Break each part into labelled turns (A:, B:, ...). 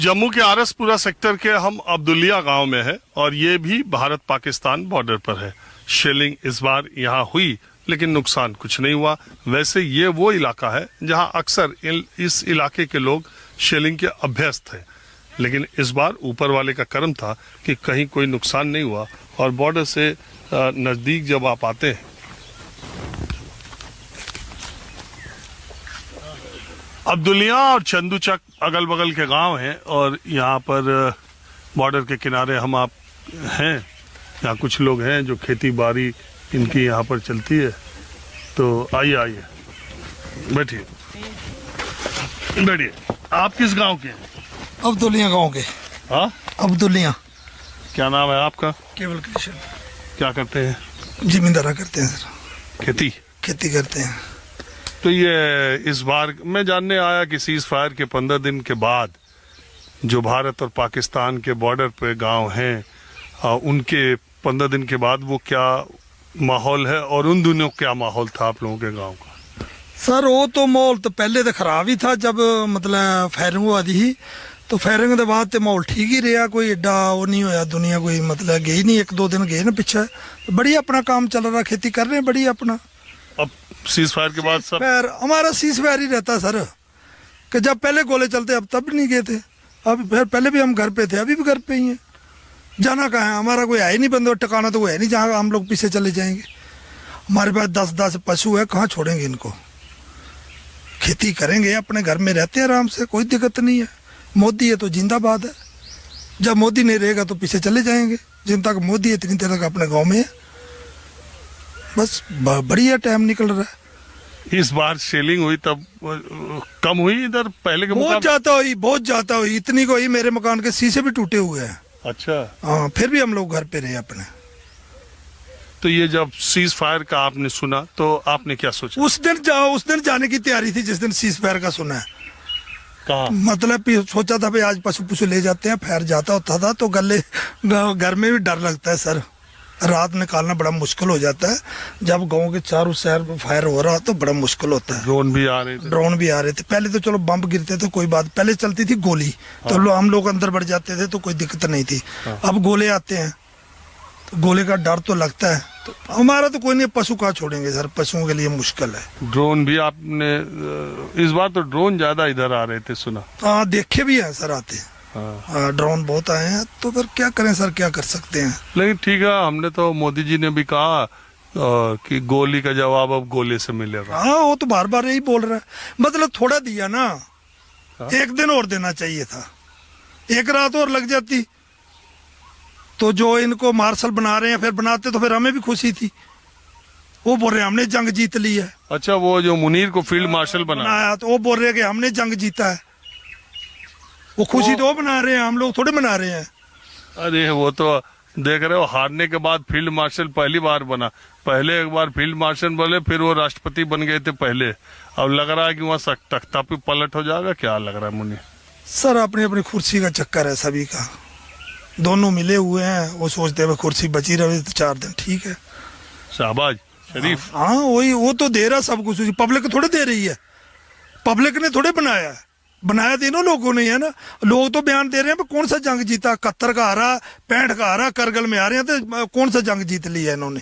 A: जम्मू के आरसपुरा सेक्टर के हम अब्दुलिया गांव में है और ये भी भारत पाकिस्तान बॉर्डर पर है। शेलिंग इस बार यहाँ हुई लेकिन नुकसान कुछ नहीं हुआ। वैसे ये वो इलाका है जहां अक्सर इस इलाके के लोग शेलिंग के अभ्यस्त हैं, लेकिन इस बार ऊपर वाले का करम था कि कहीं कोई नुकसान नहीं हुआ। और बॉर्डर से नजदीक जब आप आते हैं, अब्दुलिया और चंदूचक अगल बगल के गांव हैं और यहाँ पर बॉर्डर के किनारे हम आप हैं। यहाँ कुछ लोग हैं जो खेती बाड़ी इनकी यहाँ पर चलती है। तो आइए आइए, बैठिए बैठिए। आप किस गांव के हैं?
B: अब्दुलिया गांव के।
A: हाँ,
B: अब्दुलिया।
A: क्या नाम है आपका?
B: केवल कृष्ण।
A: क्या करते हैं?
B: जिम्मेदारा करते हैं सर। खेती करते हैं।
A: तो ये इस बार मैं जानने आया कि सीज फायर के 15 दिन के बाद जो भारत और पाकिस्तान के बॉर्डर पे गांव हैं उनके 15 दिन के बाद वो क्या माहौल है और उन दिनों क्या माहौल था आप लोगों के गांव का?
B: सर वो तो माहौल तो पहले तो खराब ही था जब मतलब फायरिंग हुआ थी। तो फायरिंग के बाद तो माहौल ठीक ही रहा, कोई एडा वो नहीं होया। दुनिया कोई मतलब गई नहीं, 1-2 दिन गए ना पीछे। तो बढ़िया अपना काम चल रहा, खेती कर रहे हैं बढ़िया अपना।
A: अब सीज फायर के बाद सब
B: हमारा सीज फायर ही रहता सर, कि जब पहले गोले चलते अब तब नहीं गए थे। अब फिर पहले भी हम घर पे थे, अभी भी घर पे ही हैं। जाना कहाँ है, हमारा कोई है ही नहीं बंदो ठिकाना तो है नहीं जहाँ हम लोग पीछे चले जाएंगे। हमारे पास 10-10 पशु है, कहाँ छोड़ेंगे इनको? खेती करेंगे, अपने घर में रहते हैं आराम से, कोई दिक्कत नहीं है। मोदी है तो जिंदाबाद है, जब मोदी नहीं रहेगा तो पीछे चले जाएंगे। जिन तक मोदी है इतनी देर तक अपने गाँव में है, बस बढ़िया टाइम निकल रहा है।
A: इस बार शेलिंग हुई तब कम हुई इधर पहले के
B: बहुत ज्यादा हुई। इतनी को ही मेरे मकान के शीशे भी टूटे हुए हैं।
A: अच्छा।
B: हाँ, फिर भी हम लोग घर पे रहे अपने।
A: तो ये जब सीज फायर का आपने सुना तो आपने क्या सोचा?
B: उस दिन जाने की तैयारी थी जिस दिन सीज फायर का सुना है।
A: कहा?
B: मतलब सोचा था भाई आज पशु पुशु ले जाते हैं। फायर जाता होता था तो घर में भी डर लगता है सर, रात निकालना बड़ा मुश्किल हो जाता है। जब गांव के चारों शहर में फायर हो रहा तो बड़ा मुश्किल होता है।
A: ड्रोन भी आ रहे थे। पहले तो चलो बम गिरते थे कोई बात, पहले चलती थी गोली। हाँ। तो हम लोग अंदर बढ़ जाते थे तो कोई दिक्कत नहीं थी। हाँ। अब गोले आते हैं तो गोले का डर तो लगता है। तो हमारा तो कोई नहीं, पशु कहाँ छोड़ेंगे सर, पशुओं के लिए मुश्किल है। ड्रोन भी आपने इस बार तो ड्रोन ज्यादा इधर आ रहे थे सुना?
B: हाँ, देखे भी है सर आते हैं। हाँ, ड्रोन बहुत आए हैं। तो फिर क्या करें सर, क्या कर सकते हैं।
A: लेकिन ठीक है, हमने तो मोदी जी ने भी कहा कि गोली का जवाब अब गोले से मिलेगा।
B: हाँ, वो तो बार बार यही बोल रहा है। मतलब थोड़ा दिया ना। हाँ? 1 दिन और देना चाहिए था, 1 रात और लग जाती तो जो इनको मार्शल बना रहे हैं फिर बनाते तो फिर हमें भी खुशी थी। वो बोल रहे हैं हमने जंग जीत ली है।
A: अच्छा, वो जो मुनीर को फील्ड मार्शल बनाया
B: तो वो बोल रहे हैं कि हमने जंग जीता है। वो खुशी तो वो बना रहे हैं, हम लोग थोड़े बना रहे हैं।
A: अरे वो तो देख रहे हो, हारने के बाद फील्ड मार्शल पहली बार बना। पहले एक बार फील्ड मार्शल बोले, फिर वो राष्ट्रपति बन गए थे पहले। अब लग रहा है कि वहाँ तख्ता पे पलट हो जाएगा। क्या लग रहा है मुनीर?
B: सर अपनी अपनी कुर्सी का चक्कर है सभी का, दोनों मिले हुए हैं। वो सोचते हैं कुर्सी बची रहे तो 4 दिन ठीक है।
A: शाहबाज शरीफ।
B: हाँ वही, वो तो दे रहा सब कुछ, पब्लिक थोड़े दे रही है। पब्लिक ने थोड़े बनाया तीनों लोगों ने है ना। लोग तो बयान दे रहे हैं कौन सा जंग जीता, 71 का हारा, 65 का हारा, करगिल में आ रहे हैं तो कौन सा जंग जीत लिया इन्होंने।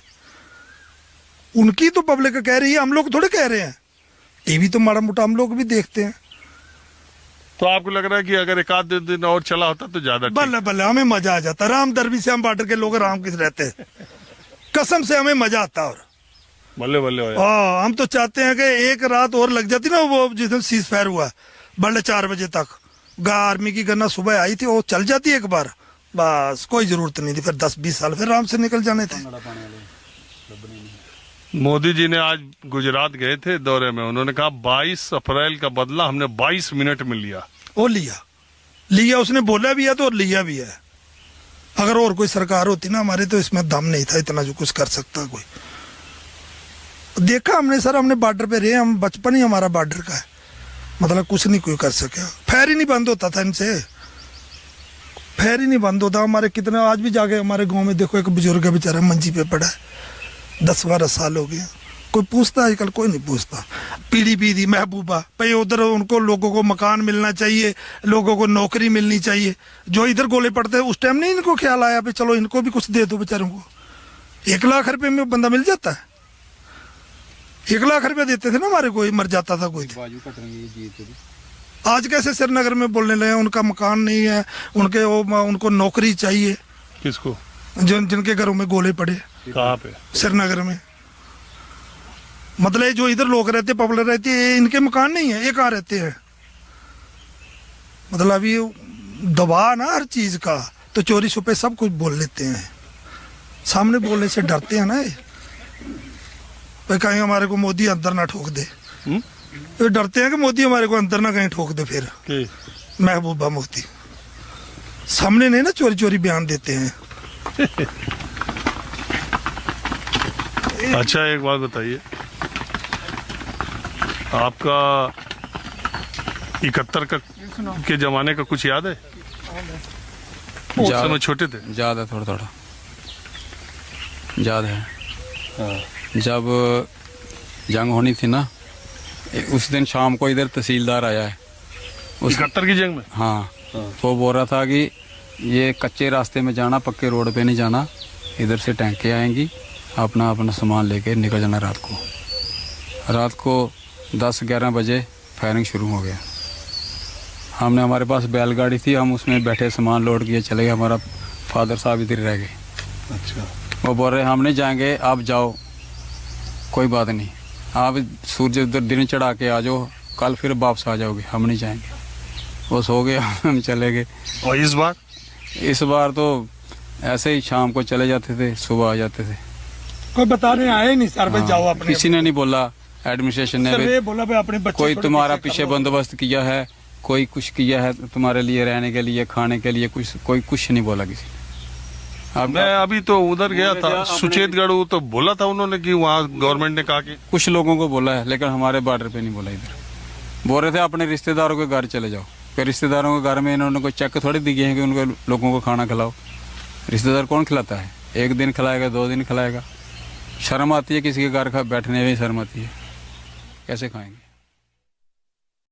B: उनकी तो पब्लिक कह रही है, हम लोग थोड़े कह रहे हैं। टीवी तो माड़ा मोटा हम लोग भी देखते हैं।
A: तो आपको लग रहा है कि अगर 1-2 दिन और चला होता तो ज्यादा
B: बल्ले हमें मजा आ जाता। राम दरबी से हम बॉर्डर के लोग आराम किस रहते हैं, कसम से हमें मजा आता। और
A: बल्ले बल्ले
B: हम तो चाहते हैं कि 1 रात और लग जाती ना। वो जिस दिन सीज फायर हुआ बल्ले 4 बजे तक आर्मी की गन्ना सुबह आई थी, वो चल जाती एक बार, बस कोई जरूरत नहीं थी। फिर 10-20 साल फिर आराम से निकल जाने थे।
A: मोदी जी ने आज गुजरात गए थे दौरे में, उन्होंने कहा 22 अप्रैल का बदला हमने 22 मिनट में लिया।
B: वो लिया उसने बोला भी है तो लिया भी है। अगर और कोई सरकार होती ना हमारे तो इसमें दम नहीं था इतना जो कुछ कर सकता कोई। देखा हमने सर, हमने बॉर्डर पे रहे, हम बचपन ही हमारा बॉर्डर का है। मतलब कुछ नहीं कोई कर सके। फायर ही नहीं बंद होता था इनसे, फायर ही नहीं बंद होता। हमारे कितने आज भी जाके हमारे गांव में देखो, एक बुजुर्ग है बेचारा मंजी पे पड़ा है, 10-12 साल हो गए, कोई पूछता है आजकल? कोई नहीं पूछता। पीडीपी दी महबूबा भाई, उधर उनको लोगों को मकान मिलना चाहिए, लोगों को नौकरी मिलनी चाहिए। जो इधर गोले पड़ते हैं उस टाइम नहीं इनको ख्याल आया भाई चलो इनको भी कुछ दे दो बेचारों को। 1 लाख रुपए में बंदा मिल जाता है। 1 लाख रुपया देते थे ना हमारे, कोई मर जाता था कोई। आज कैसे श्रीनगर में बोलने लगे उनका मकान नहीं है, उनको नौकरी चाहिए।
A: किसको?
B: जिनके घरों में गोले पड़े।
A: कहाँ पे?
B: श्रीनगर में। मतलब जो इधर लोग रहते, पब्लिक रहती है, इनके मकान नहीं है, ये कहाँ रहते हैं? मतलब अभी दबाव ना हर चीज का, तो चोरी छुपे सब कुछ बोल लेते हैं। सामने बोलने से डरते हैं ना ये, कहीं हमारे को मोदी अंदर ना ठोक दे। तो डरते हैं कि मोदी हमारे को अंदर ना कहीं ठोक दे। फिर महबूबा मुफ्ती सामने नहीं ना चोरी चोरी बयान देते हैं।
A: अच्छा एक बात बताइए, आपका 71 के जमाने का कुछ याद है? उस समय छोटे थे?
C: याद है, थोड़ा थोड़ा याद है। जब जंग होनी थी ना, उस दिन शाम को इधर तहसीलदार आया है
A: 71 की जंग में।
C: हाँ, वो बोल रहा था कि ये कच्चे रास्ते में जाना, पक्के रोड पे नहीं जाना, इधर से टैंके आएंगी, अपना अपना सामान लेके निकल जाना। रात को 10-11 बजे फायरिंग शुरू हो गया। हमने, हमारे पास बैलगाड़ी थी, हम उसमें बैठे सामान लोड किए चले गए। हमारा फादर साहब इधर रह गए।
A: अच्छा।
C: वो बोल रहे हम नहीं जाएंगे, आप जाओ, कोई बात नहीं, आप सूरज उधर दिन चढ़ा के आ जाओ, कल फिर वापस आ जाओगे, हम नहीं जाएंगे। वो सो गए, हम चले गए।
A: और इस बार
C: तो ऐसे ही शाम को चले जाते थे, सुबह आ जाते थे।
B: कोई बताने आए नहीं सर भाई जाओ अपने।
C: किसी ने नहीं बोला, एडमिनिस्ट्रेशन ने भी
B: बोला भाई अपने बच्चे
C: कोई तुम्हारा पीछे बंदोबस्त किया है, कोई कुछ किया है तुम्हारे लिए, रहने के लिए, खाने के लिए, कोई कुछ नहीं बोला किसी ने।
A: मैं अभी तो उधर गया था सुचेतगढ़, तो बोला था उन्होंने कि वहाँ गवर्नमेंट ने कहा कि
C: कुछ लोगों को बोला है, लेकिन हमारे बॉर्डर पे नहीं बोला। इधर बोल रहे थे अपने रिश्तेदारों के घर चले जाओ। फिर रिश्तेदारों के घर में इन्होंने कोई चेक थोड़ी दिए हैं कि उनको लोगों को खाना खिलाओ। रिश्तेदार कौन खिलाता है? 1 दिन खिलाएगा, 2 दिन खिलाएगा। शर्म आती है, किसी के घर बैठने में शर्म आती है, कैसे खाएंगे?